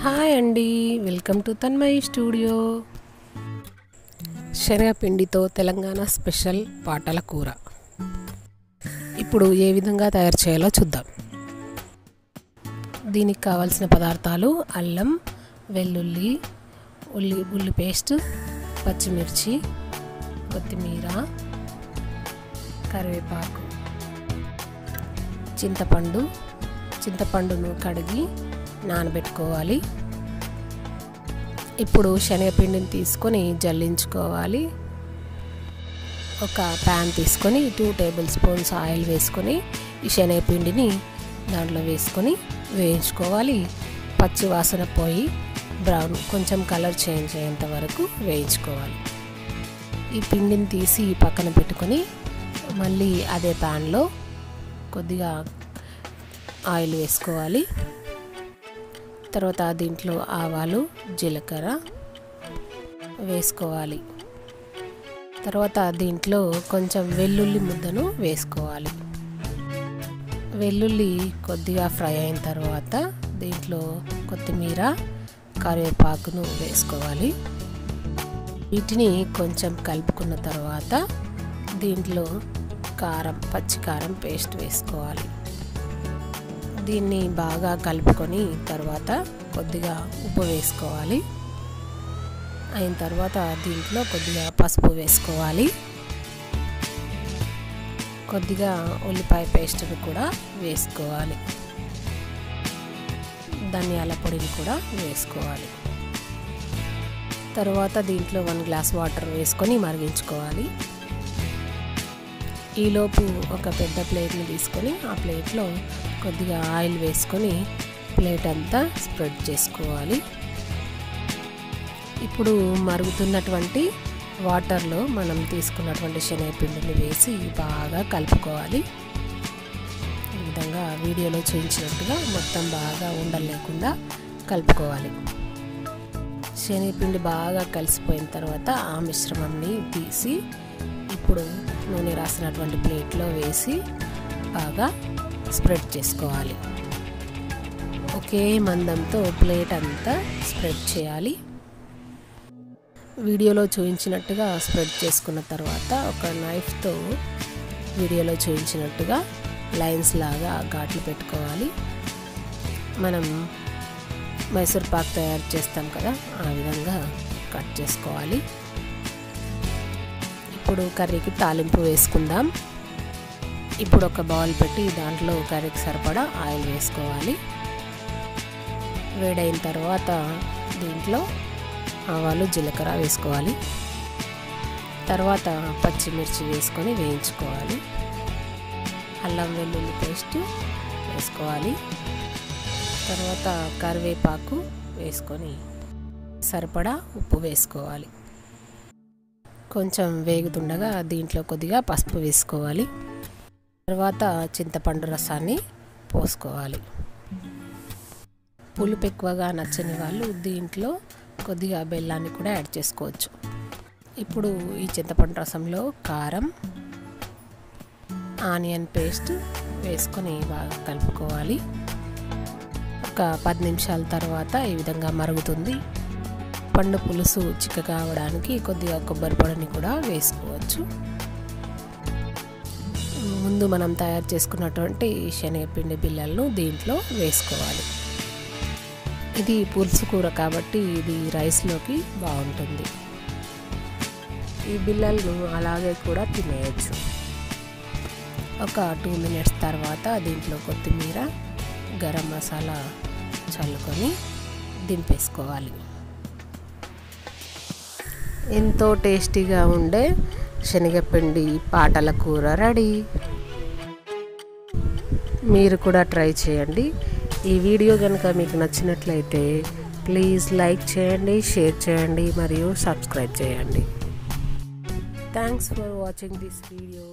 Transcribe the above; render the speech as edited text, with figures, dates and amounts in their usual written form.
Hi అండి, welcome to Tanmayi studio. శనగపిండితో Telangana special పాటల కూర ఇప్పుడు ఏ విధంగా తయారు చేయాలో చూద్దాం. దీనికి కావాల్సిన పదార్థాలు: అల్లం, వెల్లుల్లి, ఉల్లి పేస్ట్, పచ్చిమిర్చి, కొత్తిమీర, కరివేపాకు, చింతపండును కడిగి నానబెట్టుకోవాలి. ఇప్పుడు శనగపిండిని తీసుకొని జల్లించుకోవాలి. ఒక ప్యాన్ తీసుకొని 2 టేబుల్ స్పూన్స్ ఆయిల్ వేసుకొని ఈ శనగపిండిని దాంట్లో వేసుకొని వేయించుకోవాలి. పచ్చి వాసన పోయి బ్రౌన్ కొంచెం కలర్ చేంజ్ అయ్యేంత వరకు వేయించుకోవాలి. ఈ పిండిని తీసి పక్కన పెట్టుకొని మళ్ళీ అదే ప్యాన్లో కొద్దిగా ఆయిల్ వేసుకోవాలి. తర్వాత దీంట్లో ఆవాలు, జీలకర్ర వేసుకోవాలి. తర్వాత దీంట్లో కొంచెం వెల్లుల్లి ముద్దను వేసుకోవాలి. వెల్లుల్లి కొద్దిగా ఫ్రై అయిన తర్వాత దీంట్లో కొత్తిమీర, కరివేపాకును వేసుకోవాలి. వీటిని కొంచెం కలుపుకున్న తర్వాత దీంట్లో పచ్చి కారం పేస్ట్ వేసుకోవాలి. దీన్ని బాగా కలుపుకొని తర్వాత కొద్దిగా ఉప్పు వేసుకోవాలి. అయిన తర్వాత దీంట్లో కొద్దిగా పసుపు వేసుకోవాలి. కొద్దిగా ఉల్లిపాయ పేస్ట్ను కూడా వేసుకోవాలి. ధనియాల పొడిని కూడా వేసుకోవాలి. తర్వాత దీంట్లో 1 గ్లాస్ వాటర్ వేసుకొని మరిగించుకోవాలి. ఈలోపు ఒక పెద్ద ప్లేట్ని తీసుకొని ఆ ప్లేట్లో కొద్దిగా ఆయిల్ వేసుకొని ప్లేట్ అంతా స్ప్రెడ్ చేసుకోవాలి. ఇప్పుడు మరుగుతున్నటువంటి వాటర్లో మనం తీసుకున్నటువంటి శనగపిండిని వేసి బాగా కలుపుకోవాలి. ఈ విధంగా వీడియోలో చూపించినట్టుగా మొత్తం బాగా ఉండలు లేకుండా కలుపుకోవాలి. శనగపిండి బాగా కలిసిపోయిన తర్వాత ఆ మిశ్రమాన్ని తీసి ఇప్పుడు నూనె రాసినటువంటి ప్లేట్లో వేసి బాగా స్ప్రెడ్ చేసుకోవాలి. ఒకే మందంతో ప్లేట్ అంతా స్ప్రెడ్ చేయాలి. వీడియోలో చూపించినట్టుగా స్ప్రెడ్ చేసుకున్న తర్వాత ఒక నైఫ్తో వీడియోలో చూపించినట్టుగా లైన్స్ లాగా ఘాట్లు పెట్టుకోవాలి. మనం మైసూర్ పాక్ తయారు చేస్తాం కదా, ఆ విధంగా కట్ చేసుకోవాలి. ఇప్పుడు కర్రీకి తాలింపు వేసుకుందాం. ఇప్పుడు ఒక బౌల్ పెట్టి దాంట్లో కర్రీకి సరిపడా ఆయిల్ వేసుకోవాలి. వేడైన తర్వాత దీంట్లో ఆవాలు, జీలకర్ర వేసుకోవాలి. తర్వాత పచ్చిమిర్చి వేసుకొని వేయించుకోవాలి. అల్లం వెల్లుల్లి పేస్ట్ వేసుకోవాలి. తర్వాత కరివేపాకు వేసుకొని సరిపడా ఉప్పు వేసుకోవాలి. కొంచెం వేగుతుండగా దీంట్లో కొద్దిగా పసుపు వేసుకోవాలి. తర్వాత చింతపండు రసాన్ని పోసుకోవాలి. పులుపు ఎక్కువగా నచ్చని వాళ్ళు దీంట్లో కొద్దిగా బెల్లాన్ని కూడా యాడ్ చేసుకోవచ్చు. ఇప్పుడు ఈ చింతపండు రసంలో కారం, ఆనియన్ పేస్ట్ వేసుకొని బాగా కలుపుకోవాలి. ఒక 10 నిమిషాల తర్వాత ఈ విధంగా మరుగుతుంది. పండు పులుసు చిక్కగా అవడానికి కొద్దిగా కొబ్బరి పొడిని కూడా వేసుకోవచ్చు. ముందు మనం తయారు చేసుకున్నటువంటి శనగపిండి బిళ్ళలను దీంట్లో వేసుకోవాలి. ఇది పులుసు కూర కాబట్టి ఇది రైస్లోకి బాగుంటుంది. ఈ బిళ్ళలను అలాగే కూడా తినేయచ్చు. ఒక 2 మినిట్స్ తర్వాత దీంట్లో కొత్తిమీర, గరం మసాలా చల్లుకొని దింపేసుకోవాలి. ఎంతో టేస్టీగా ఉండే శనగపిండి పాటల కూర రెడీ. మీరు కూడా ట్రై చేయండి. ఈ వీడియో కనుక మీకు నచ్చినట్లయితే ప్లీజ్ లైక్ చేయండి, షేర్ చేయండి మరియు సబ్స్క్రైబ్ చేయండి. Thanks for watching this video.